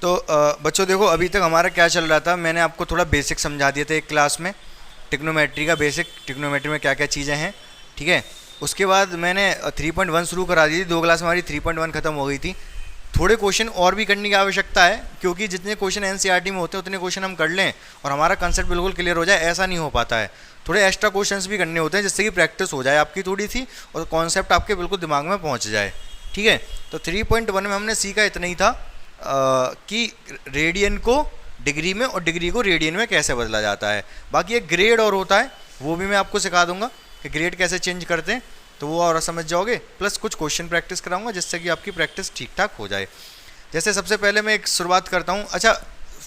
तो बच्चों देखो, अभी तक हमारा क्या चल रहा था, मैंने आपको थोड़ा बेसिक समझा दिया था एक क्लास में, टिग्नोमेट्री का बेसिक, टिग्नोमेट्री में क्या क्या चीज़ें हैं, ठीक है। उसके बाद मैंने 3.1 शुरू करा दी थी, 2 क्लास में हमारी 3.1 खत्म हो गई थी। थोड़े क्वेश्चन और भी करने की आवश्यकता है, क्योंकि जितने क्वेश्चन एनसीईआरटी में होते हैं उतने क्वेश्चन हम कर लें और हमारा कंसेप्ट बिल्कुल क्लियर हो जाए, ऐसा नहीं हो पाता है। थोड़े एक्स्ट्रा क्वेश्चंस भी करने होते हैं, जिससे कि प्रैक्टिस हो जाए आपकी थोड़ी सी और कॉन्सेप्ट आपके बिल्कुल दिमाग में पहुंच जाए, ठीक है। तो 3.1 में हमने सीखा इतना ही था कि रेडियन को डिग्री में और डिग्री को रेडियन में कैसे बदला जाता है। बाकी एक ग्रेड और होता है, वो भी मैं आपको सिखा दूंगा कि ग्रेड कैसे चेंज करते हैं, तो वो और समझ जाओगे। प्लस कुछ क्वेश्चन प्रैक्टिस कराऊंगा जिससे कि आपकी प्रैक्टिस ठीक ठाक हो जाए। जैसे सबसे पहले मैं एक शुरुआत करता हूँ। अच्छा,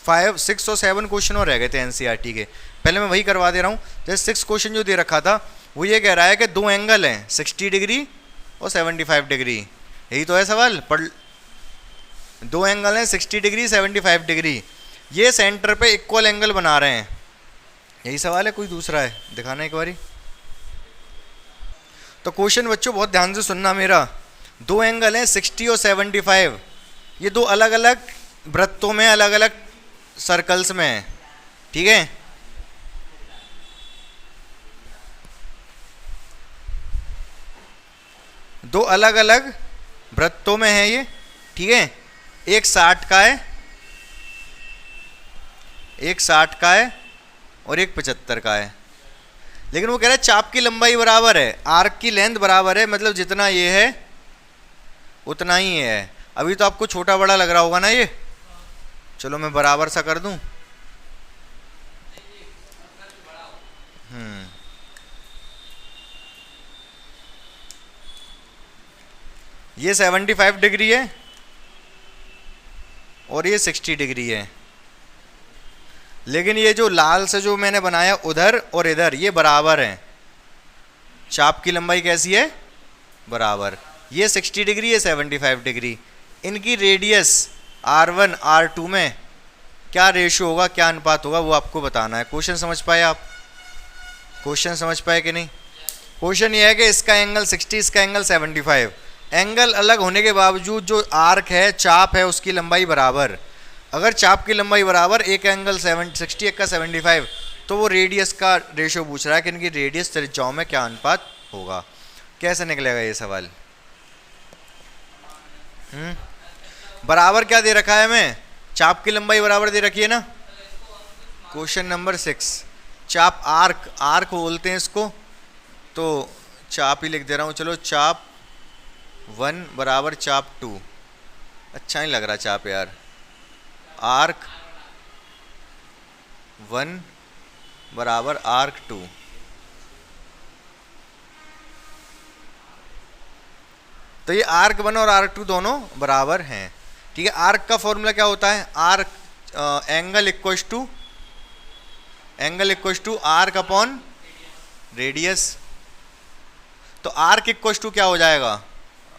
5, 6 और 7 क्वेश्चन और रह गए थे एनसीईआरटी के, पहले मैं वही करवा दे रहा हूँ। जैसे 6 क्वेश्चन जो दे रखा था वो ये कह रहा है कि 2 एंगल हैं 60 डिग्री और 75 डिग्री, यही तो है सवाल। पढ़, 2 एंगल हैं 60 डिग्री 75 डिग्री, ये सेंटर पे इक्वल एंगल बना रहे हैं, यही सवाल है। कोई दूसरा है, दिखाना एक बारी। तो क्वेश्चन बच्चों बहुत ध्यान से सुनना मेरा। 2 एंगल हैं 60 और 75, ये 2 अलग अलग वृत्तों में, अलग अलग सर्कल्स में है, ठीक है। दो अलग अलग वृत्तों में है ये, ठीक है। एक 60 का है, एक 60 का है और एक 75 का है। लेकिन वो कह रहा है चाप की लंबाई बराबर है, आर्क की लेंथ बराबर है, मतलब जितना ये है उतना ही ये है। अभी तो आपको छोटा बड़ा लग रहा होगा ना ये, चलो मैं बराबर सा कर दूं। ये 75 डिग्री है और ये 60 डिग्री है। लेकिन ये जो लाल से जो मैंने बनाया उधर और इधर, ये बराबर हैं। चाप की लंबाई कैसी है? बराबर। ये 60 डिग्री, ये 75 डिग्री। इनकी रेडियस R1 R2 में क्या रेशियो होगा, क्या अनुपात होगा, वो आपको बताना है। क्वेश्चन समझ पाए आप? क्वेश्चन समझ पाए कि नहीं? क्वेश्चन ये है कि इसका एंगल 60, इसका एंगल 75। एंगल अलग होने के बावजूद जो आर्क है, चाप है, उसकी लंबाई बराबर। अगर चाप की लंबाई बराबर, एक एंगल 60, एक का 75, तो वो रेडियस का रेशियो पूछ रहा है कि इनकी रेडियस त्रिज्याओं में क्या अनुपात होगा। कैसे निकलेगा ये सवाल? बराबर क्या दे रखा है हमें? चाप की लंबाई बराबर दे रखी है ना। क्वेश्चन नंबर 6, चाप आर्क, आर्क बोलते हैं इसको, तो चाप ही लिख दे रहा हूँ। चलो, चाप 1 बराबर चाप 2। अच्छा नहीं लग रहा चाप यार। आर्क 1 बराबर आर्क 2। तो ये आर्क 1 और आर्क 2 दोनों बराबर हैं, ठीक है। आर्क का फॉर्मूला क्या होता है? Arc angle equals to arc upon radius. तो आर्क इक्वल्स टू क्या हो जाएगा?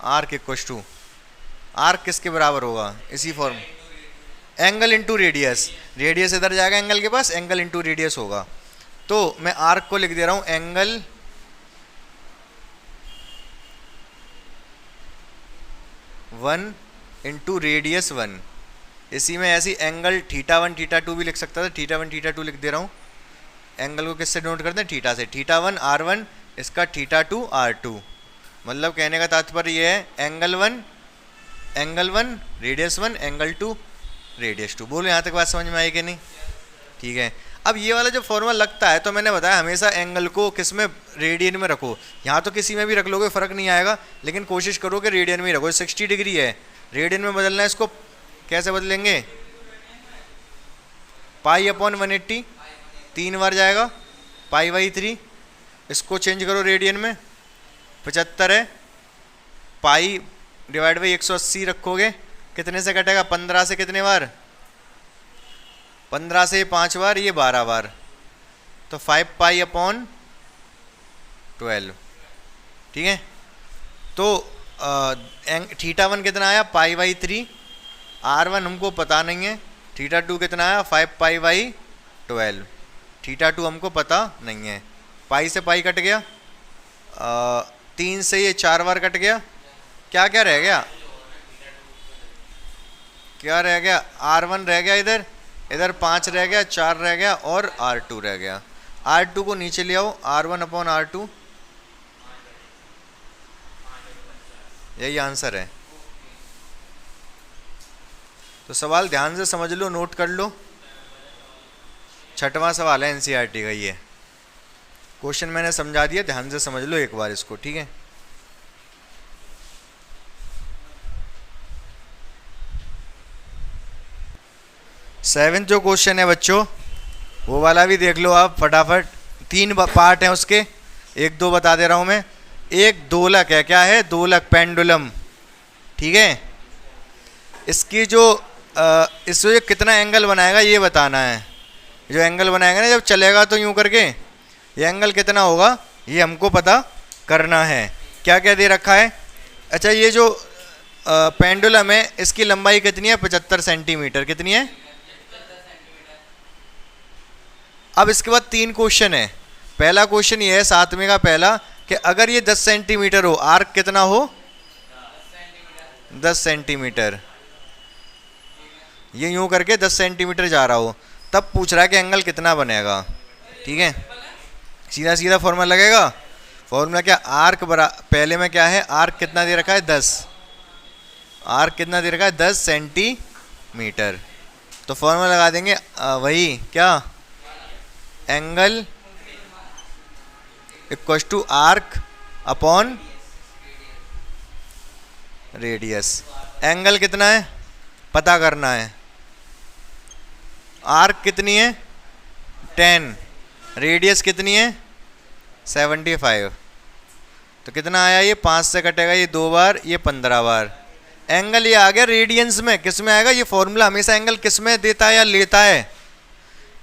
आर्क इक्वल्स टू, आर्क किसके बराबर होगा? इसी form, angle into radius. Radius इधर जाएगा एंगल के पास, एंगल इंटू रेडियस होगा। तो मैं आर्क को लिख दे रहा हूं एंगल वन इंटू रेडियस 1। इसी में ऐसी एंगल θ1 θ2 भी लिख सकता था, θ1 θ2 लिख दे रहा हूं। एंगल को किससे नोट करते हैं? थीटा से। θ1 R1, इसका θ2 R2। मतलब कहने का तात्पर्य यह है एंगल 1 रेडियस 1, एंगल 2 रेडियस 2। बोलो यहाँ तक बात समझ में आई कि नहीं? ठीक है। अब ये वाला जो फॉर्मूला लगता है, तो मैंने बताया हमेशा एंगल को किस में, रेडियन में रखो। यहाँ तो किसी में भी रख लोगे फ़र्क नहीं आएगा, लेकिन कोशिश करो कि रेडियन में ही रखो। 60 डिग्री है, रेडियन में बदलना है इसको, कैसे बदलेंगे? पाई अपॉन 180, 3 बार जाएगा, π/3। इसको चेंज करो रेडियन में, 75 है, पाई डिवाइड बाई 180 रखोगे, कितने से कटेगा? 15 से कितने बार? 15 से 5 बार, ये 12 बार, तो 5π/12, ठीक है। तो θ1 कितना आया? π/3। R1 हमको पता नहीं है। θ2 कितना आया? 5π/12। θ2 हमको पता नहीं है। पाई से पाई कट गया, 3 से ये 4 बार कट गया, क्या क्या रह गया? क्या रह गया, R1 रह गया, इधर इधर 5 रह गया, 4 रह गया और R2 रह गया। R2 को नीचे ले आओ, R1/R2, यही आंसर है। तो सवाल ध्यान से समझ लो, नोट कर लो। छठवां सवाल है एनसीईआरटी का ये। क्वेश्चन मैंने समझा दिया, ध्यान से समझ लो एक बार इसको, ठीक है। सेवेंथ जो क्वेश्चन है बच्चों, वो वाला भी देख लो आप फटाफट। 3 पार्ट हैं उसके, 1-2 बता दे रहा हूं मैं। एक दोलक है, क्या है, दोलक, पेंडुलम, ठीक है। इसकी जो इससे कितना एंगल बनाएगा ये बताना है। जो एंगल बनाएगा ना जब चलेगा तो यूं करके, ये एंगल कितना होगा ये हमको पता करना है। क्या क्या दे रखा है। अच्छा, ये जो पेंडुलम है इसकी लंबाई कितनी है, 75 सेंटीमीटर। कितनी है। अब इसके बाद 3 क्वेश्चन है। पहला क्वेश्चन ये है 7वें का पहला, कि अगर ये 10 सेंटीमीटर हो, आर्क कितना हो, 10 सेंटीमीटर, ये यूं करके 10 सेंटीमीटर जा रहा हो, तब पूछ रहा है कि एंगल कितना बनेगा। ठीक है, सीधा सीधा फॉर्मूला लगेगा। फॉर्मूला क्या, आर्क पहले में क्या है, आर्क कितना दे रखा है, 10। आर्क कितना दे रखा है, 10 सेंटीमीटर। तो फॉर्मूला लगा देंगे वही क्या, angle equal to arc upon radius. Angle कितना है पता करना है। आर्क कितनी है 10, रेडियस कितनी है 75। तो कितना आया, ये 5 से कटेगा ये 2 बार, ये 15 बार। एंगल ये आ गया रेडियंस में। किस में आएगा, ये फॉर्मूला हमेशा एंगल किस में देता है या लेता है,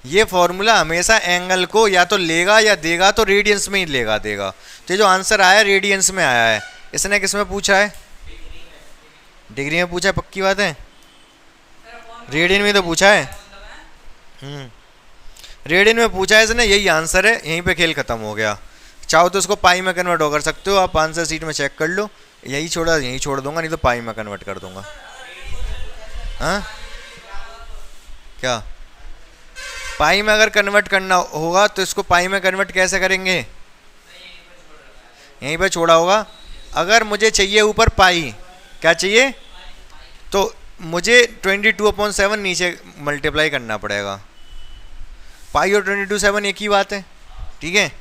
ये फॉर्मूला हमेशा एंगल को या तो लेगा या देगा, तो रेडियंस में ही लेगा देगा। तो जो आंसर आया रेडियंस में आया है। इसने किस में पूछा है, डिग्री में पूछा है, पक्की बात है। रेडियन में तो पूछा है, रेडियन में पूछा है इसने, यही आंसर है। यहीं पे खेल खत्म हो गया। चाहो तो इसको पाई में कन्वर्ट कर सकते हो आप, आंसर सीट में चेक कर लो। यही छोड़ा, यही छोड़ दूंगा, नहीं तो पाई में कन्वर्ट कर दूंगा। हाँ क्या, पाई में अगर कन्वर्ट करना होगा तो इसको पाई में कन्वर्ट कैसे करेंगे, यहीं पे छोड़ा होगा। अगर मुझे चाहिए ऊपर पाई, क्या चाहिए, तो मुझे 22/7 नीचे मल्टीप्लाई करना पड़ेगा। पाई और 22/7 एक ही बात है, ठीक है।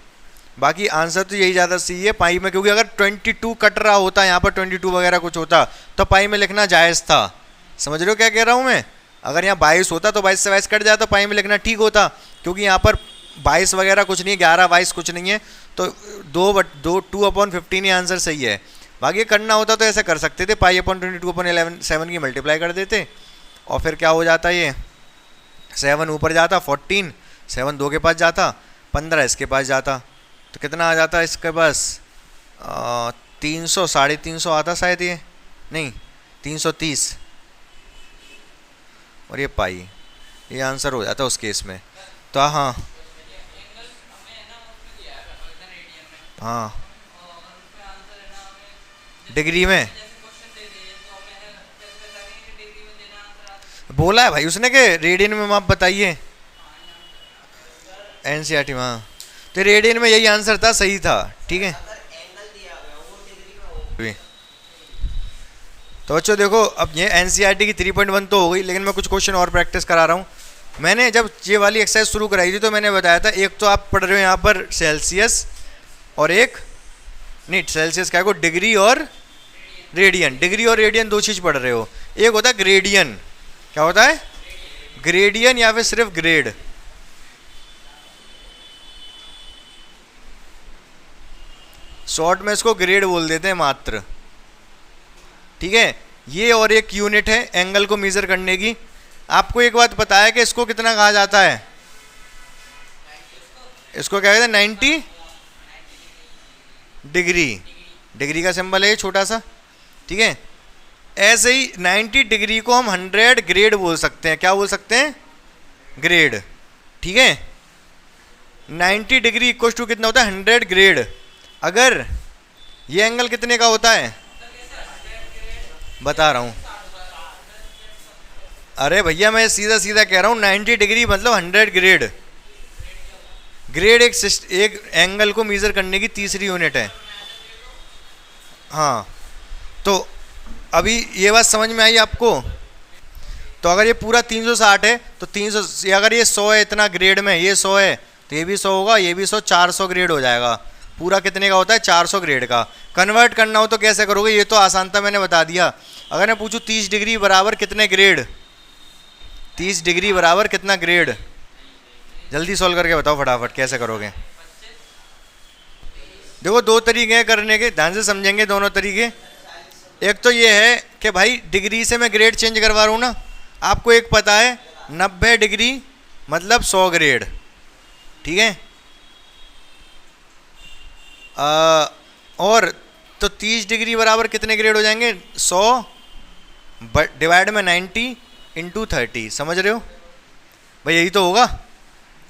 बाकी आंसर तो यही ज़्यादा सही है पाई में, क्योंकि अगर 22 कट रहा होता, यहाँ पर 22 वगैरह कुछ होता, तो पाई में लिखना जायज़ था। समझ रहे हो क्या कह रहा हूँ मैं। अगर यहाँ 22 होता तो 22 से 22 कट जाता, पाई में लिखना ठीक होता, क्योंकि यहाँ पर 22 वगैरह कुछ नहीं है, 11-22 कुछ नहीं है, तो 2/15 ही आंसर सही है। बाकी करना होता तो ऐसे कर सकते थे, पाई/22/7 की मल्टीप्लाई कर देते, और फिर क्या हो जाता, ये 7 ऊपर जाता, 14, 7 2 के पास जाता, 15 इसके पास जाता, तो कितना आ जाता इसके पास, 300, 350 आता शायद, ये नहीं 330, और ये पाई, ये आंसर हो जाता उस केस में। तो हाँ हाँ, डिग्री में बोला है भाई उसने कि रेडियन में माप बताइए, एनसीईआरटी में। हाँ, तो रेडियन में यही आंसर था, सही था, ठीक है। तो बच्चों देखो, अब ये एनसीईआरटी की 3.1 तो हो गई, लेकिन मैं कुछ क्वेश्चन और प्रैक्टिस करा रहा हूँ। मैंने जब ये वाली एक्सरसाइज शुरू कराई थी तो मैंने बताया था, एक तो आप पढ़ रहे हो यहाँ पर सेल्सियस, और एक नहीं सेल्सियस क्या है, डिग्री और रेडियन। डिग्री और रेडियन 2 चीज़ पढ़ रहे हो। एक होता है ग्रेडियन, क्या होता है, ग्रेडियन या फिर सिर्फ ग्रेड। शॉर्ट में इसको ग्रेड बोल देते हैं मात्र, ठीक है। ये और एक यूनिट है एंगल को मेजर करने की। आपको एक बात पता है कि इसको कितना कहा जाता है, इसको क्या कहते हैं, 90 डिग्री। डिग्री का सिंबल है छोटा सा, ठीक है। ऐसे ही 90 डिग्री को हम 100 ग्रेड बोल सकते हैं। क्या बोल सकते हैं, ग्रेड, ठीक है। 90 डिग्री इक्वल टू कितना होता है, 100 ग्रेड। अगर ये एंगल कितने का होता है, बता रहा हूँ, अरे भैया मैं सीधा सीधा कह रहा हूँ 90 डिग्री मतलब 100 ग्रेड। ग्रेड एक एंगल को मेजर करने की तीसरी यूनिट है। हाँ, तो अभी ये बात समझ में आई आपको? तो अगर ये पूरा 360 है तो 300, अगर ये 100 है इतना ग्रेड में, ये 100 है तो ये भी 100 होगा, ये भी 100, 400 ग्रेड हो जाएगा। पूरा कितने का होता है? 400 ग्रेड का। कन्वर्ट करना हो तो कैसे करोगे? ये तो आसान था, मैंने बता दिया। अगर मैं पूछूं 30 डिग्री बराबर कितने ग्रेड, 30 डिग्री बराबर कितना ग्रेड, जल्दी सॉल्व करके बताओ फटाफट, कैसे करोगे? देखो दो तरीके हैं करने के, ध्यान से समझेंगे दोनों तरीके। एक तो ये है कि भाई डिग्री से मैं ग्रेड चेंज करवा रहा हूँ ना, आपको एक पता है 90 डिग्री मतलब 100 ग्रेड, ठीक है। और तो 30 डिग्री बराबर कितने ग्रेड हो जाएंगे? 100 डिवाइड में 90 इंटू 30, समझ रहे हो भाई? यही तो होगा।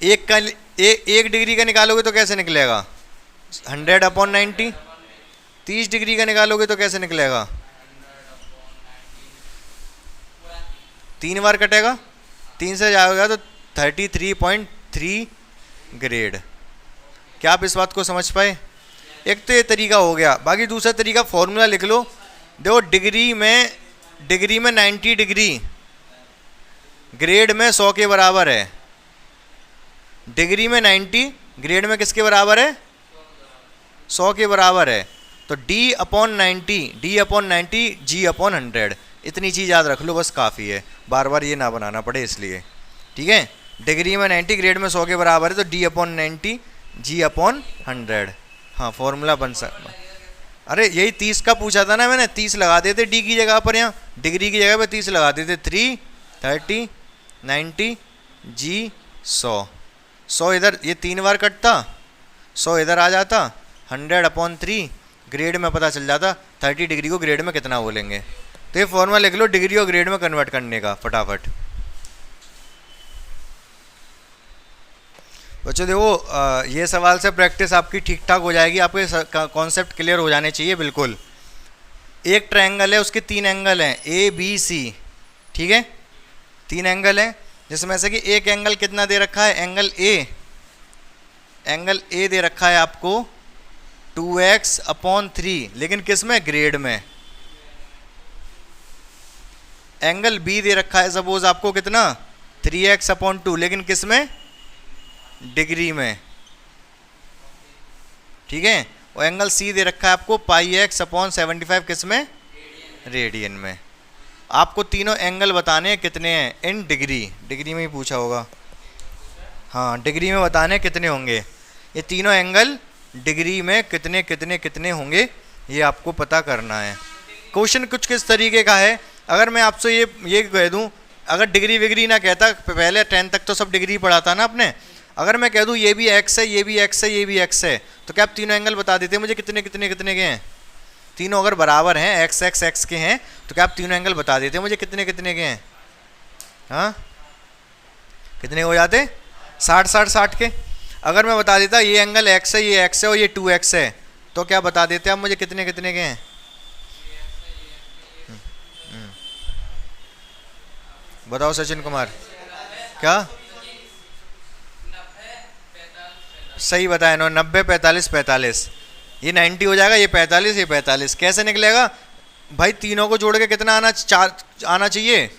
एक का एक डिग्री का निकालोगे तो कैसे निकलेगा? 100/90। 30 डिग्री का निकालोगे तो कैसे निकलेगा? 3 बार कटेगा, 3 से जाएगा तो 33.3 ग्रेड। क्या आप इस बात को समझ पाए? एक तो ये तरीका हो गया। बाकी दूसरा तरीका, फॉर्मूला लिख लो। देखो डिग्री में 90 डिग्री ग्रेड में 100 के बराबर है। डिग्री में 90 ग्रेड में किसके बराबर है? 100 के बराबर है। तो D/90 G/100, इतनी चीज़ याद रख लो बस, काफ़ी है, बार बार ये ना बनाना पड़े इसलिए, ठीक है। डिग्री में 90 ग्रेड में 100 के बराबर है तो D/90 G/100। हाँ, फॉर्मूला बन सकता। अरे यही 30 का पूछा था ना मैंने, 30 लगा देते डी की जगह पर, यहाँ डिग्री की जगह पर 30 लगा देते। 3 30 90 G 100 इधर, ये 3 बार कटता, 100 इधर आ जाता, 100/3 ग्रेड में पता चल जाता 30 डिग्री को ग्रेड में कितना बोलेंगे। तो ये फॉर्मूला लिख लो डिग्री और ग्रेड में कन्वर्ट करने का फटाफट। बच्चों देखो ये सवाल से प्रैक्टिस आपकी ठीक ठाक हो जाएगी, आपके कॉन्सेप्ट क्लियर हो जाने चाहिए बिल्कुल। एक ट्रायंगल है, उसके 3 एंगल हैं ABC, ठीक है। 3 एंगल हैं जिसमें से कि एक एंगल कितना दे रखा है? एंगल A दे रखा है आपको 2x/3, लेकिन किस में? ग्रेड में। एंगल B दे रखा है सपोज आपको कितना? 3x/2, लेकिन किस में? डिग्री में, ठीक है। और एंगल C दे रखा है आपको πx/75, किस में? रेडियन में। आपको तीनों एंगल बताने हैं कितने हैं इन डिग्री में ही पूछा होगा। हाँ, डिग्री में बताने कितने होंगे ये तीनों एंगल, डिग्री में कितने कितने कितने होंगे ये आपको पता करना है। क्वेश्चन कुछ किस तरीके का है, अगर मैं आपसे ये कह दूं, अगर डिग्री विग्री ना कहता, पहले 10 तक तो सब डिग्री पढ़ा था ना आपने, अगर मैं कह दूं ये भी x है, ये भी x है, ये भी x है, तो क्या आप तीनों एंगल बता देते मुझे कितने कितने कितने के हैं? तीनों अगर बराबर हैं, x x x के हैं, तो क्या आप तीनों एंगल बता देते मुझे कितने कितने के हैं? हाँ, कितने हो जाते? 60 60 60 के। अगर मैं बता देता ये एंगल x है, ये x है और ये 2x है, तो क्या बता देते आप मुझे कितने कितने के हैं? बताओ सचिन कुमार। क्या सही बताया ना? 90 45 45, ये 90 हो जाएगा, ये 45 ये 45। कैसे निकलेगा भाई? तीनों को जोड़ के कितना आना चाहिए?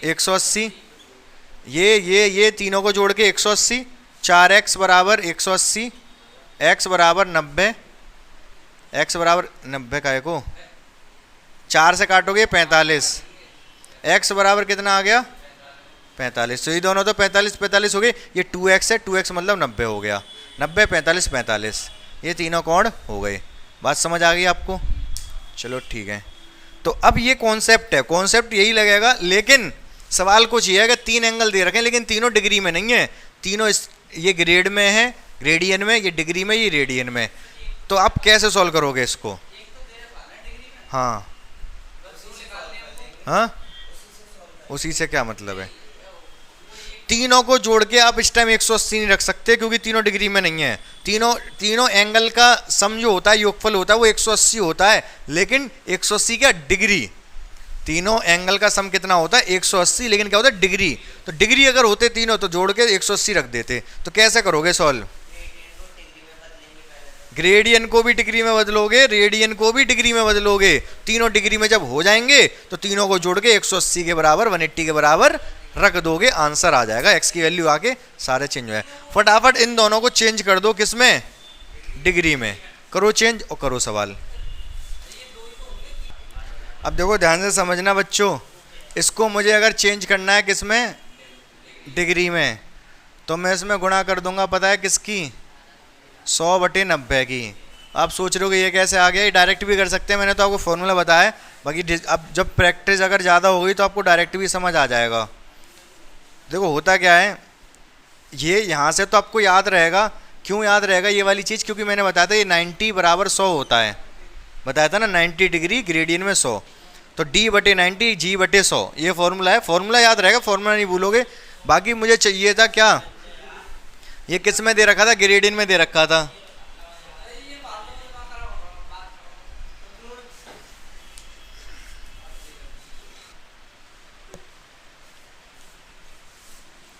180। ये तीनों को जोड़ के 180, 4x बराबर 180, x बराबर 90, x बराबर 90 का को 4 से काटोगे 45, x बराबर कितना आ गया? 45। तो ये दोनों तो 45 45 हो गए, ये 2x है, 2x मतलब 90 हो गया। 90 45 45, ये तीनों कोण हो गए। बात समझ आ गई आपको? चलो ठीक है। तो अब ये कॉन्सेप्ट है, कॉन्सेप्ट यही लगेगा, लेकिन सवाल कुछ ये है कि 3 एंगल दे रखे हैं लेकिन तीनों डिग्री में नहीं है, तीनों ये ग्रेड में है, रेडियन में, ये डिग्री में, ये रेडियन में। तो आप कैसे सॉल्व करोगे इसको? हाँ हाँ, उसी से क्या मतलब है? तीनों को जोड़ के आप इस टाइम 180 नहीं रख सकते क्योंकि तीनों डिग्री में नहीं है। तीनों एंगल का सम जो होता है, योगफल होता है, वो 180 होता है, लेकिन 180 क्या डिग्री, तीनों एंगल का सम कितना होता है 180, लेकिन क्या होता है डिग्री, तो डिग्री अगर होते तीनों तो जोड़ के 180 रख देते। तो कैसे करोगे सॉल्व? ग्रेडियन को भी डिग्री में बदलोगे, रेडियन को भी डिग्री में बदलोगे, तीनों डिग्री में जब हो जाएंगे तो तीनों को जोड़ के 180 के बराबर 180 के बराबर रख दोगे, आंसर आ जाएगा, एक्स की वैल्यू आके सारे चेंज हो जाए। फटाफट इन दोनों को चेंज कर दो, किसमें? डिग्री में। करो चेंज और करो सवाल। अब देखो ध्यान से समझना बच्चों, इसको मुझे अगर चेंज करना है किसमें? डिग्री में, तो मैं इसमें गुणा कर दूंगा, पता है किसकी? 100/90 की। आप सोच रहे हो कि ये कैसे आ गया? ये डायरेक्ट भी कर सकते हैं, मैंने तो आपको फॉर्मूला बताया है, बाकी अब जब प्रैक्टिस अगर ज़्यादा होगी तो आपको डायरेक्ट भी समझ आ जाएगा। देखो होता क्या है, ये यहाँ से तो आपको याद रहेगा। क्यों याद रहेगा ये वाली चीज़? क्योंकि मैंने बताया था ये 90 = 100 होता है, बताया था ना, 90 डिग्री ग्रेडियन में 100, तो D/90 G/100 ये फॉर्मूला है। फॉर्मूला याद रहेगा, फॉर्मूला नहीं भूलोगे। बाकी मुझे चाहिए था क्या? ये किस में दे रखा था? ग्रेडियन में दे रखा था।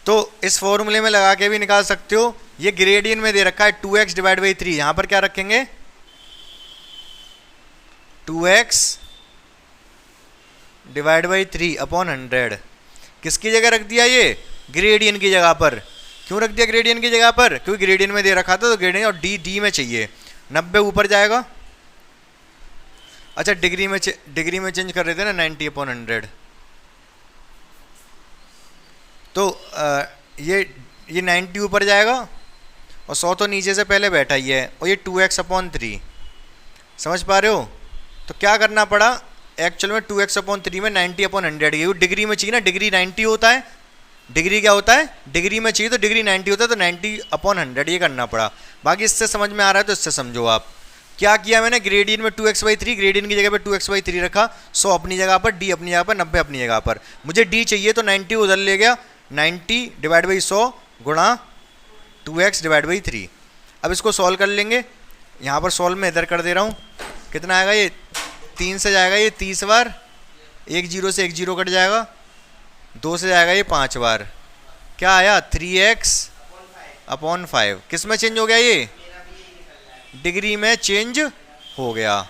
तो इस फॉर्मूले में लगा के भी निकाल सकते हो। ये ग्रेडियन में दे रखा है 2x/3, यहां पर क्या रखेंगे? 2x/3/100। किसकी जगह रख दिया? ये ग्रेडियन की जगह पर। क्यों रख दिया ग्रेडियन की जगह पर? क्योंकि ग्रेडियन में दे रखा था, तो ग्रेडियन और डी में चाहिए। 90 ऊपर जाएगा। अच्छा डिग्री में चेंज कर रहे थे ना, 90/100। तो ये 90 ऊपर जाएगा और 100 तो नीचे से पहले बैठा ही है, और ये 2x/3। समझ पा रहे हो? तो क्या करना पड़ा एक्चुअल में? 2x/3 में 90/100 ये डिग्री में चाहिए ना, डिग्री 90 होता है। डिग्री क्या होता है? डिग्री में चाहिए तो डिग्री 90 होता है, तो 90/100 ये करना पड़ा। बाकी इससे समझ में आ रहा है तो इससे समझो आप। क्या किया मैंने? ग्रेडियन में 2x/3, ग्रेडियन की जगह पे 2x/3 रखा, 100 अपनी जगह पर, डी अपनी जगह पर, 90 अपनी जगह पर। मुझे डी चाहिए तो 90 उधर ले गया, 90/100 गुणा 2x/3। अब इसको सॉल्व कर लेंगे। यहाँ पर सॉल्व में इधर कर दे रहा हूँ, कितना आएगा? ये 3 से जाएगा ये 30 बार, 1 0 से 1 0 कट जाएगा, 2 से जाएगा ये 5 बार। क्या आया? 3x/5। किस में चेंज हो गया? ये डिग्री में चेंज हो गया।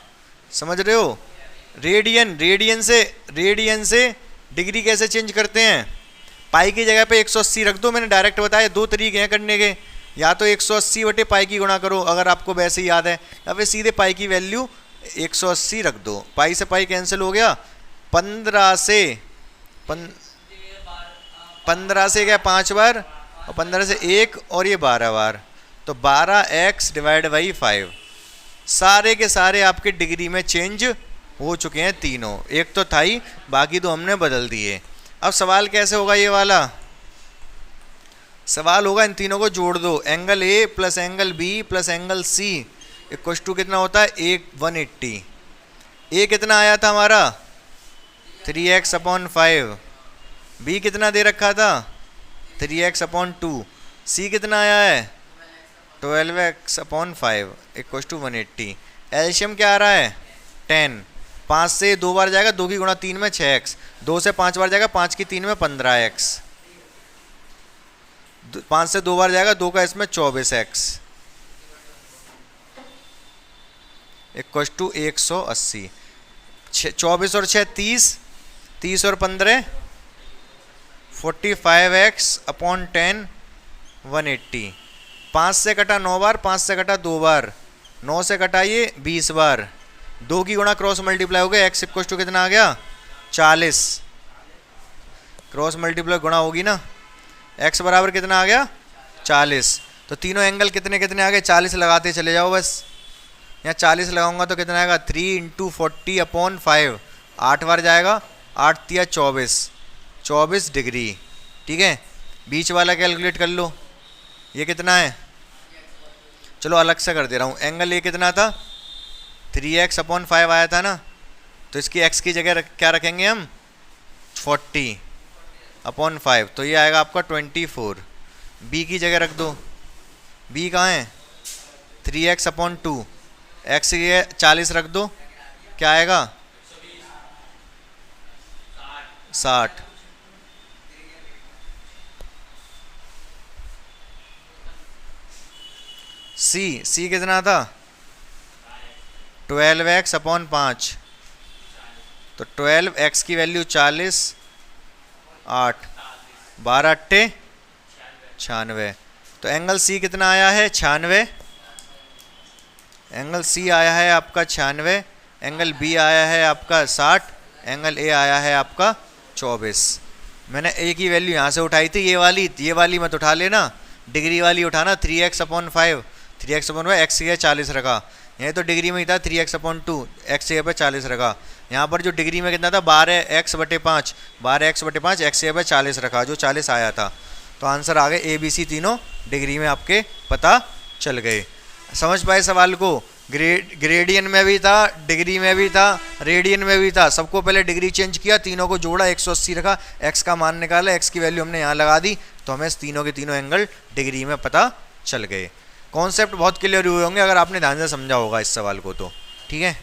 समझ रहे हो? रेडियन से डिग्री कैसे चेंज करते हैं? पाई की जगह पे 180 रख दो। मैंने डायरेक्ट बताया, दो तरीके हैं करने के। या तो 180/पाई की गुणा करो अगर आपको वैसे ही याद है, या फिर सीधे पाई की वैल्यू 180 रख दो। पाई से पाई कैंसिल हो गया, 15 से गया 5 बार, और 15 से 1, और ये 12 बार, तो 12x/5। सारे के सारे आपके डिग्री में चेंज हो चुके हैं तीनों। एक तो था ही, बाकी तो हमने बदल दिए। अब सवाल कैसे होगा ये वाला? सवाल होगा इन तीनों को जोड़ दो, angle A plus angle B plus angle C equal to कितना होता है? 180। ए कितना आया था हमारा? 3x/5। बी कितना दे रखा था? 3x/2। सी कितना आया है? 12x/5 equal to 180। एलसीएम क्या आ रहा है? 10। 5 से 2 बार जाएगा, 2 की गुणा 3 में 6x। 2 से 5 बार जाएगा, 5 की 3 में 15x। 5 से 2 बार जाएगा, 2 का इसमें 24x इक्वल टू 180। 24 और 6 30, 30 और 15 45x/10 180। 5 से कटा 9 बार, 5 से कटा 2 बार, 9 से कटा ये 20 बार। 2 की गुणा क्रॉस मल्टीप्लाई हो गया, x इक्वल टू कितना आ गया? 40। क्रॉस मल्टीप्लाई गुणा होगी ना, x बराबर कितना आ गया? 40। तो तीनों एंगल कितने कितने आ गए? 40 लगाते चले जाओ बस। यहाँ 40 लगाऊंगा तो कितना आएगा? 3 × 40/5। 8 बार जाएगा, 8 × 24, 24 डिग्री। ठीक है, बीच वाला कैलकुलेट कर लो, ये कितना है? चलो अलग से कर दे रहा हूँ। एंगल ये कितना था? 3x/5 आया था ना, तो इसकी x की जगह क्या रखेंगे हम? 40/5, तो ये आएगा आपका 24। b की जगह रख दो, b कहाँ है? 3x/2। x की जगह 40 रख दो, क्या आएगा? 60। सी कितना था? 12x अपॉन 5, तो 12x की वैल्यू 40, 8, 12 अट्टे 96। तो एंगल सी कितना आया है? 96। एंगल सी आया है आपका 96, एंगल बी आया है आपका 60, एंगल ए आया है आपका 24। मैंने ए की वैल्यू यहाँ से उठाई थी, ये वाली मत उठा लेना, डिग्री वाली उठाना। 3x upon 5, 3x upon 5, x की जगह 40 रखा। ये तो डिग्री में ही था 3x अपॉन 2, एक्स की जगह पर 40 रखा। यहाँ पर जो डिग्री में कितना था 12x/5, 12x/5, एक्स की जगह पर 40 रखा, जो 40 आया था। तो आंसर आ गए ए बी सी, तीनों डिग्री में आपके पता चल गए। समझ पाए सवाल को? ग्रेडियन में भी था, डिग्री में भी था, रेडियन में भी था। सबको पहले डिग्री चेंज किया, तीनों को जोड़ा, 180 रखा, एक्स का मान निकाला, एक्स की वैल्यू हमने यहाँ लगा दी, तो हमें तीनों के तीनों एंगल डिग्री में पता चल गए। कॉन्सेप्ट बहुत क्लियर हुए होंगे अगर आपने ध्यान से समझा होगा इस सवाल को तो। ठीक है।